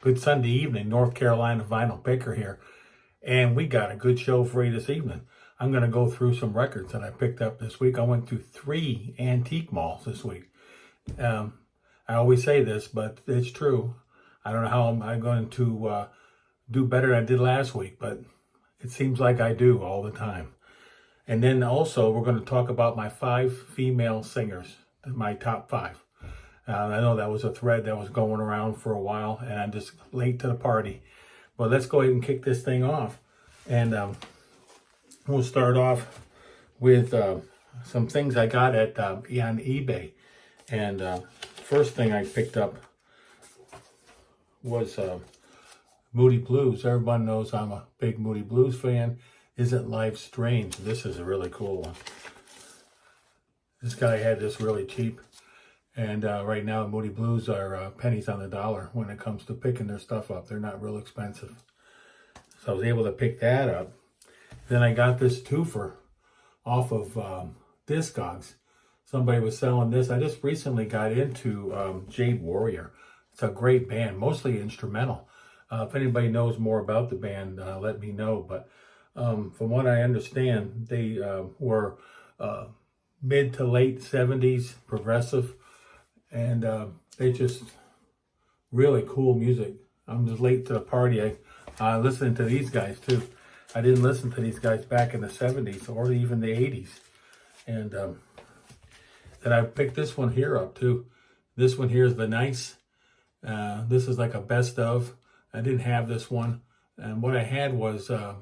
Good Sunday evening, North Carolina Vinyl Picker here. And we got a good show for you this evening. I'm going to go through some records that I picked up this week. I went to 3 antique malls this week. I always say this, but it's true. I don't know how I'm going to do better than I did last week, but it seems like I do all the time. And then also, we're going to talk about my 5 female singers, my top 5. I know that was a thread that was going around for a while, and I'm just late to the party. But let's go ahead and kick this thing off. And we'll start off with some things I got at on eBay. And first thing I picked up was Moody Blues. Everyone knows I'm a big Moody Blues fan. Isn't Life Strange? This is a really cool one. This guy had this really cheap. And right now, Moody Blues are pennies on the dollar when it comes to picking their stuff up. They're not real expensive. So I was able to pick that up. Then I got this twofer off of Discogs. Somebody was selling this. I just recently got into Jade Warrior. It's a great band, mostly instrumental. If anybody knows more about the band, let me know. But from what I understand, they were mid to late 70s progressive. And they just really cool music. I'm just late to the party. I listened to these guys too. I didn't listen to these guys back in the 70s or even the 80s. And then I picked this one here up too. This one here is The Nice. This is like a best of. I didn't have this one. And what I had was one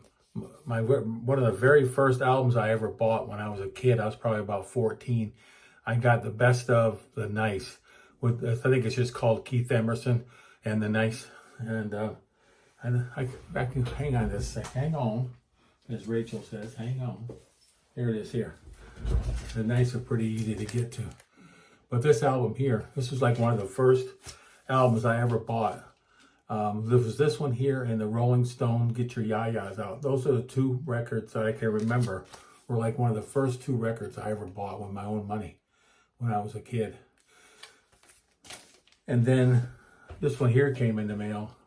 of the very first albums I ever bought when I was a kid. I was probably about 14. I got the best of The Nice. I think it's just called Keith Emerson and The Nice. And I can hang on this sec. Hang on. As Rachel says, hang on. Here it is here. The Nice are pretty easy to get to. But this album here, this was like one of the first albums I ever bought. There was this one here and the Rolling Stone, Get Your Yayas Out. Those are the 2 records that I can remember were like one of the first 2 records I ever bought with my own money when I was a kid. And then this one here came in the mail.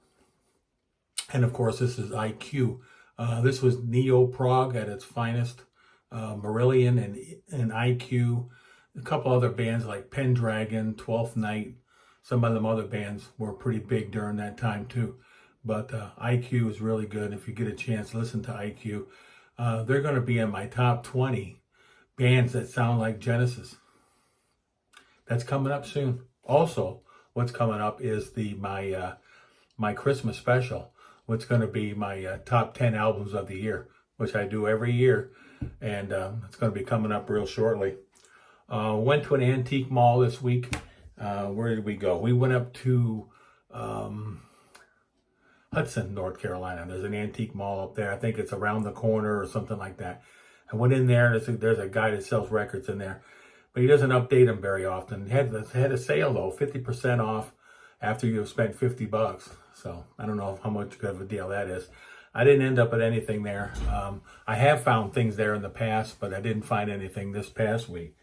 And of course, this is IQ. This was Neo Prog at its finest. Marillion and IQ. A couple other bands like Pendragon, 12th Night. Some of them other bands were pretty big during that time too. But IQ is really good. If you get a chance, listen to IQ. They're going to be in my top 20 bands that sound like Genesis. That's coming up soon. Also, what's coming up is my Christmas special. What's going to be my top 10 albums of the year, which I do every year, and it's going to be coming up real shortly. Went to an antique mall this week. Where did we go? We went up to Hudson, North Carolina. There's an antique mall up there. I think it's around the corner or something like that. I went in there. There's a guy that sells records in there. But he doesn't update them very often. He had a sale though, 50% off after you've spent $50. So I don't know how much good of a deal that is. I didn't end up at anything there. I have found things there in the past, but I didn't find anything this past week.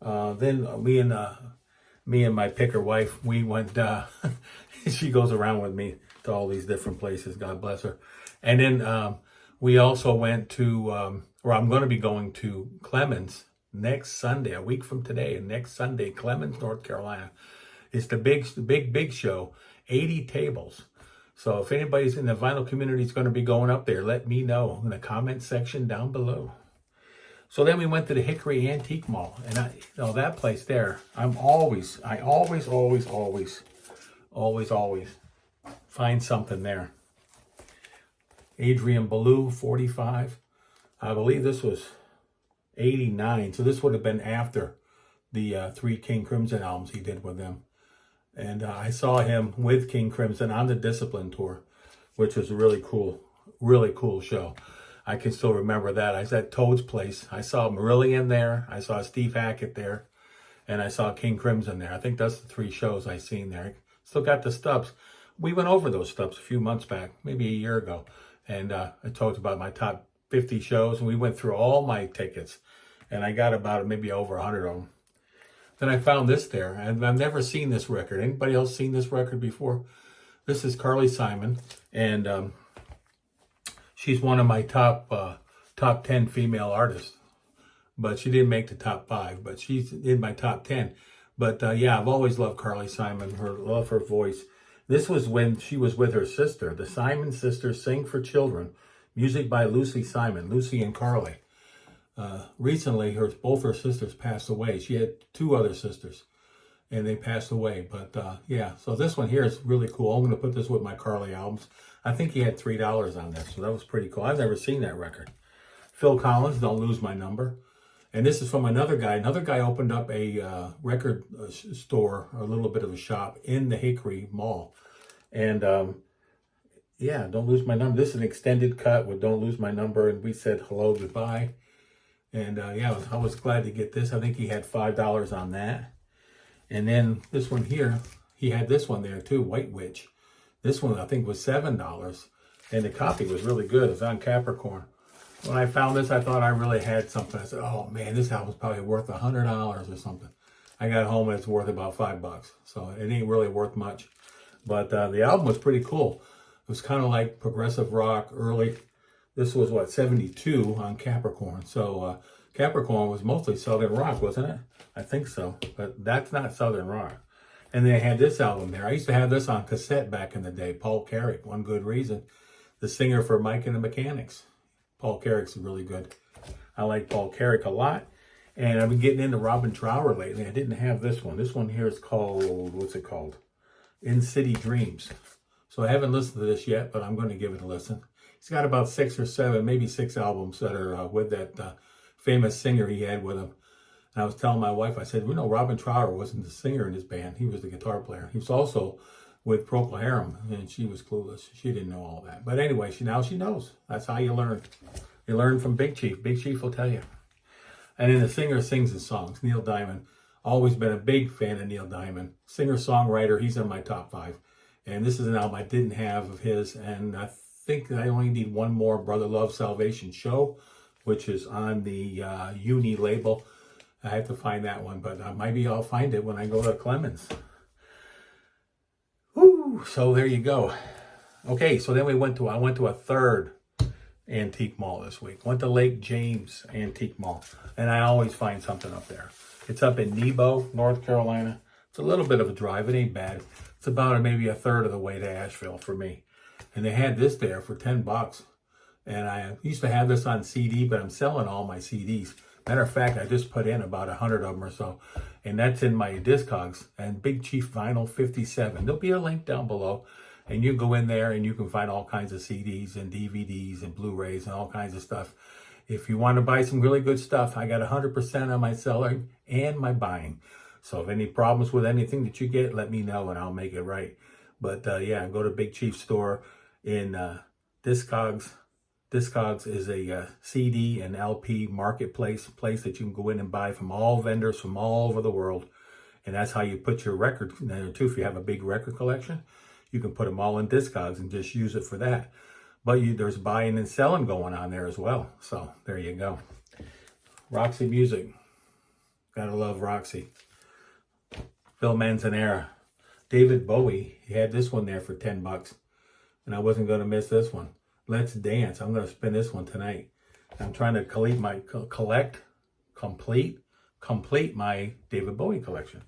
Then me and my picker wife, we went. She goes around with me to all these different places. God bless her. And then we also went to, or I'm going to be going to Clemens next Sunday, a week from today, next Sunday, Clemens, North Carolina. It's the big show, 80 tables. So if anybody's in the vinyl community is going to be going up there, let me know in the comment section down below. So then we went to the Hickory Antique Mall, and that place there, I always find something there. Adrian Belew, 45. I believe this was 89, so this would have been after the 3 King Crimson albums he did with them. And I saw him with King Crimson on the Discipline tour, which was a really cool show. I can still remember that. I was at Toad's place. I saw Marillion there. I saw Steve Hackett there. And I saw King Crimson there. I think that's the 3 shows I seen there. Still got the stubs. We went over those stubs a few months back, maybe a year ago. And I talked about my top 50 shows. And we went through all my tickets. And I got about maybe over 100 of them. Then I found this there, and I've never seen this record. Anybody else seen this record before? This is Carly Simon, and she's one of my top 10 female artists. But she didn't make the top 5, but she's in my top 10. But yeah, I've always loved Carly Simon, love her voice. This was when she was with her sister. The Simon Sisters Sing for Children, music by Lucy Simon, Lucy and Carly. Recently, both her sisters passed away. She had 2 other sisters, and they passed away. But yeah, so this one here is really cool. I'm going to put this with my Carly albums. I think he had $3 on this, so that was pretty cool. I've never seen that record. Phil Collins, Don't Lose My Number. And this is from another guy. Another guy opened up a record store, a little bit of a shop in the Hickory Mall. And yeah, Don't Lose My Number. This is an extended cut with Don't Lose My Number. And we said hello, goodbye. And yeah, I was glad to get this. I think he had $5 on that. And then this one here, he had this one there too, White Witch. This one I think was $7. And the copy was really good. It was on Capricorn. When I found this, I thought I really had something. I said, oh man, this album's probably worth $100 or something. I got home and it's worth about $5. So it ain't really worth much. But the album was pretty cool. It was kind of like progressive rock early. This was what, 72 on Capricorn. So Capricorn was mostly Southern rock, wasn't it? I think so. But that's not Southern rock. And they had this album there. I used to have this on cassette back in the day. Paul Carrick, One Good Reason. The singer for Mike and the Mechanics. Paul Carrick's really good. I like Paul Carrick a lot. And I've been getting into Robin Trower lately. I didn't have this one. This one here is called, what's it called? In City Dreams. So I haven't listened to this yet, but I'm going to give it a listen. He's got about 6 or 7, maybe 6 albums that are with that famous singer he had with him. And I was telling my wife, I said, you know, Robin Trower wasn't the singer in his band. He was the guitar player. He was also with Procol Harum, and she was clueless. She didn't know all that. But anyway, now she knows. That's how you learn. You learn from Big Chief. Big Chief will tell you. And then the singer sings his songs. Neil Diamond. Always been a big fan of Neil Diamond. Singer-songwriter. He's in my top 5. And this is an album I didn't have of his. And I think I only need one more, Brother Love Salvation Show, which is on the Uni label. I have to find that one, but maybe I'll find it when I go to Clemens. Woo! So there you go. Okay, so then I went to a third antique mall this week. Went to Lake James Antique Mall, and I always find something up there. It's up in Nebo, North Carolina. It's a little bit of a drive. It ain't bad. It's about maybe a third of the way to Asheville for me. And they had this there for $10. And I used to have this on CD, but I'm selling all my CDs. Matter of fact, I just put in about 100 of them or so. And that's in my Discogs and Big Chief Vinyl 57. There'll be a link down below. And you go in there and you can find all kinds of CDs and DVDs and Blu-rays and all kinds of stuff. If you want to buy some really good stuff, I got 100% on my selling and my buying. So if any problems with anything that you get, let me know and I'll make it right. But yeah, go to Big Chief store in Discogs. Discogs is a CD and LP marketplace, place that you can go in and buy from all vendors from all over the world. And that's how you put your record in there too. If you have a big record collection, you can put them all in Discogs and just use it for that. But there's buying and selling going on there as well. So there you go. Roxy Music. Gotta love Roxy. Phil Manzanera. David Bowie. He had this one there for $10. And I wasn't going to miss this one. Let's Dance. I'm going to spin this one tonight. I'm trying to complete my David Bowie collection.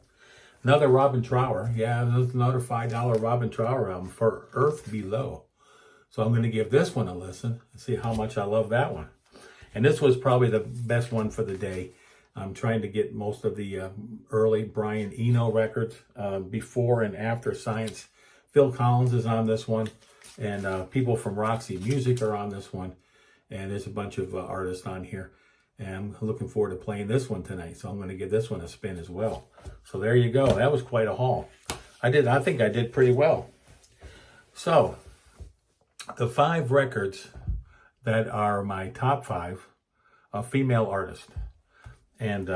Another Robin Trower. Yeah, there's another $5 Robin Trower album for Earth Below. So I'm going to give this one a listen and see how much I love that one. And this was probably the best one for the day. I'm trying to get most of the early Brian Eno records, before and after Science. Phil Collins is on this one. And people from Roxy Music are on this one. And there's a bunch of artists on here. And I'm looking forward to playing this one tonight. So I'm going to give this one a spin as well. So there you go. That was quite a haul. I think I did pretty well. So the 5 records that are my top 5 of female artists. And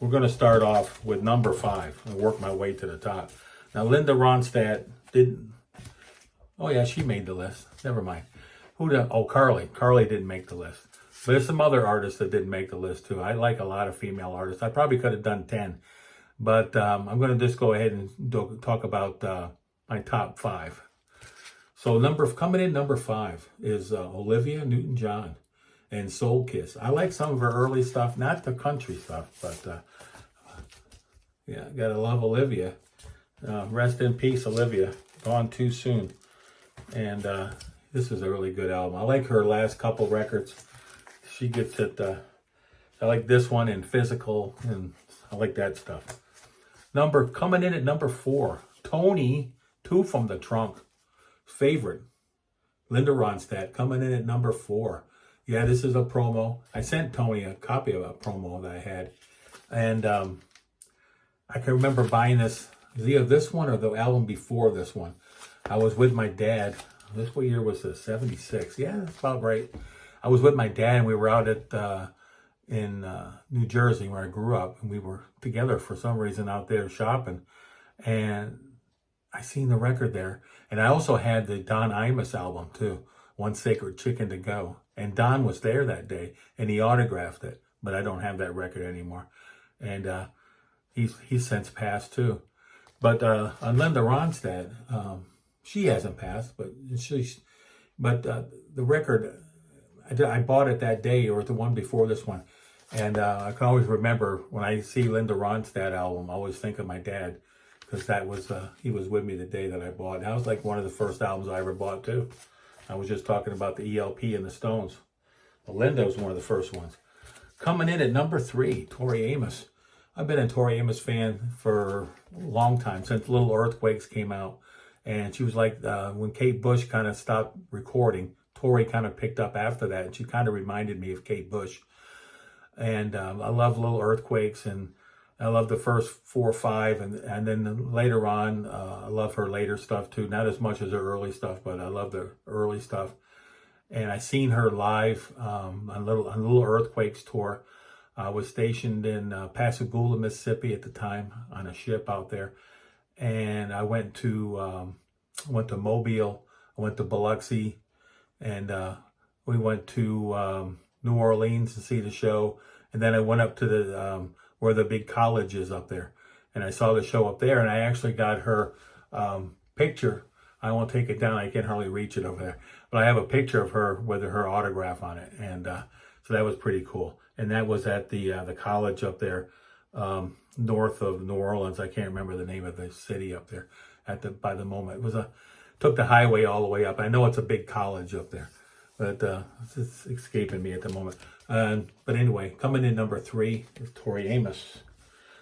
we're going to start off with number 5 and work my way to the top. Now, Linda Ronstadt didn't... Oh, yeah, she made the list. Never mind. Carly. Carly didn't make the list. But there's some other artists that didn't make the list, too. I like a lot of female artists. I probably could have done 10. But I'm going to just go ahead and talk about my top 5. So coming in number 5 is Olivia Newton-John and Soul Kiss. I like some of her early stuff, not the country stuff, but yeah, gotta love Olivia. Rest in peace, Olivia. Gone too soon. And this is a really good album. I like her last couple records. She gets it. I like this one and Physical, and I like that stuff. Coming in at number 4, Tony, Two from the Trunk. Favorite, Linda Ronstadt, coming in at number 4. Yeah, this is a promo. I sent Tony a copy of a promo that I had. And I can remember buying this. It was either this one or the album before this one. I was with my dad. What year was this? 76. Yeah, that's about right. I was with my dad, and we were out at in New Jersey, where I grew up, and we were together for some reason out there shopping. And I seen the record there. And I also had the Don Imus album, too, One Sacred Chicken to Go. And Don was there that day, and he autographed it. But I don't have that record anymore. And he's since passed, too. But on Linda Ronstadt, she hasn't passed, but the record, I bought it that day, or the one before this one. And I can always remember when I see Linda Ronstadt album, I always think of my dad, because that was he was with me the day that I bought it. That was like one of the first albums I ever bought too. I was just talking about the ELP and the Stones. But Linda was one of the first ones. Coming in at number 3, Tori Amos. I've been a Tori Amos fan for a long time, since Little Earthquakes came out. And she was like, when Kate Bush kind of stopped recording, Tori kind of picked up after that. And she kind of reminded me of Kate Bush. And I love Little Earthquakes, and I love the first 4 or 5. And then later on, I love her later stuff too. Not as much as her early stuff, but I love the early stuff. And I seen her live on Little Earthquakes tour. I was stationed in Pascagoula, Mississippi at the time on a ship out there. And I went to Mobile, I went to Biloxi, and we went to New Orleans to see the show. And then I went up to the where the big college is up there. And I saw the show up there, and I actually got her picture. I won't take it down. I can't hardly reach it over there. But I have a picture of her with her autograph on it. And so that was pretty cool. And that was at the college up there, north of New Orleans. I can't remember the name of the city up there by the moment. It was took the highway all the way up. I know it's a big college up there, but it's escaping me at the moment. But anyway, coming in number 3 is Tori Amos.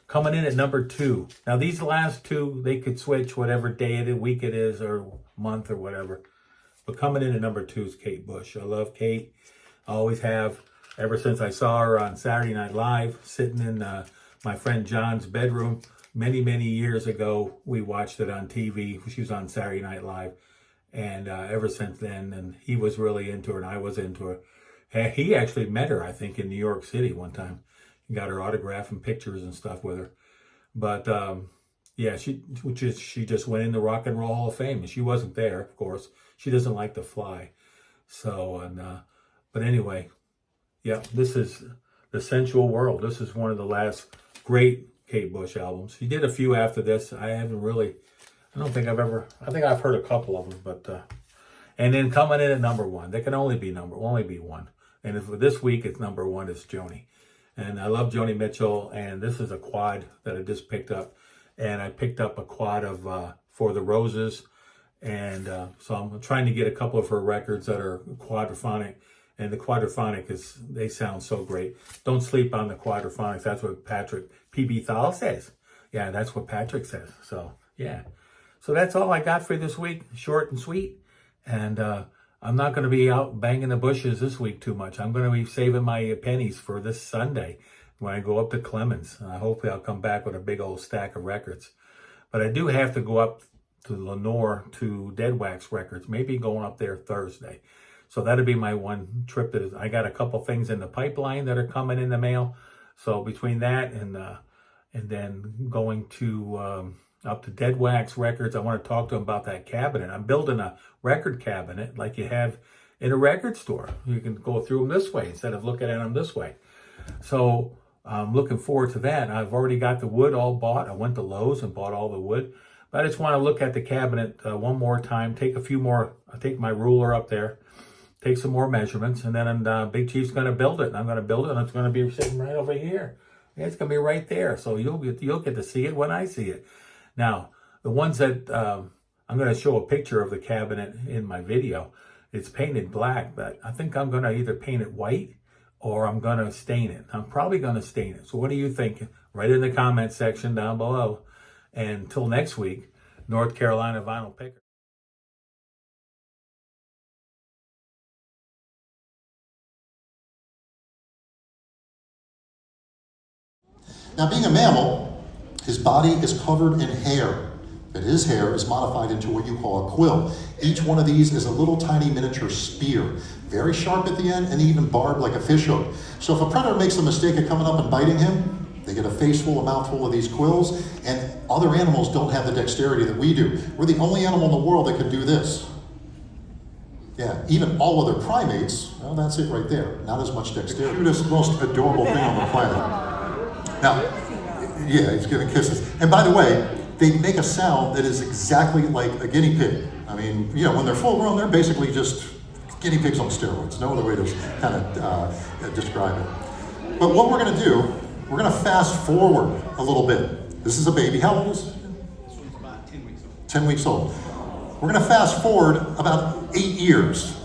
Coming in at number 2. Now these last 2, they could switch whatever day of the week it is or month or whatever. But coming in at number 2 is Kate Bush. I love Kate. I always have. Ever since I saw her on Saturday Night Live, sitting in my friend John's bedroom many, many years ago. We watched it on TV. She was on Saturday Night Live. And ever since then, and he was really into her, and I was into her. He actually met her, I think, in New York City one time. He got her autograph and pictures and stuff with her. But yeah, she just went in the Rock and Roll Hall of Fame. And she wasn't there, of course. She doesn't like to fly. So, but anyway, yeah, this is The Sensual World. This is one of the last great Kate Bush albums. She did a few after this. I think I've heard a couple of them, but, and then coming in at number 1, there can only be one. And for this week, it's number 1 is Joni. And I love Joni Mitchell, and this is a quad that I just picked up. And I picked up a quad of For the Roses. And so I'm trying to get a couple of her records that are quadraphonic. And the quadraphonic they sound so great. Don't sleep on the quadraphonics. That's what Patrick P.B. Thal says. Yeah, that's what Patrick says. So, yeah. So that's all I got for this week. Short and sweet. And I'm not going to be out banging the bushes this week too much. I'm going to be saving my pennies for this Sunday when I go up to Clemens. Hopefully I'll come back with a big old stack of records. But I do have to go up to Lenore to Dead Wax Records. Maybe going up there Thursday. So that'll be my one trip. I got a couple things in the pipeline that are coming in the mail. So between that and then going to up to Dead Wax Records, I want to talk to them about that cabinet. I'm building a record cabinet like you have in a record store. You can go through them this way instead of looking at them this way. So I'm looking forward to that. I've already got the wood all bought. I went to Lowe's and bought all the wood. But I just want to look at the cabinet one more time, take my ruler up there, take some more measurements, and then Big Chief's going to build it. And I'm going to build it, and it's going to be sitting right over here. Yeah, it's going to be right there. So you'll get to see it when I see it. Now, the ones that I'm going to show a picture of the cabinet in my video. It's painted black, but I think I'm going to either paint it white or I'm going to stain it. I'm probably going to stain it. So what do you think? Write in the comment section down below. And until next week, North Carolina Vinyl Picker. Now, being a mammal, his body is covered in hair. And his hair is modified into what you call a quill. Each one of these is a little tiny miniature spear, very sharp at the end and even barbed like a fishhook. So if a predator makes the mistake of coming up and biting him, they get a face full, a mouthful of these quills, and other animals don't have the dexterity that we do. We're the only animal in the world that can do this. Yeah, even all other primates, well, that's it right there. Not as much dexterity. The cutest, most adorable thing on the planet. Now, yeah, he's giving kisses. And by the way, they make a sound that is exactly like a guinea pig. I mean, you know, when they're full grown, they're basically just guinea pigs on steroids. No other way to kind of describe it. But what we're going to do, we're going to fast forward a little bit. This is a baby. How old is it? This one's about 10 weeks old. 10 weeks old. We're going to fast forward about 8 years.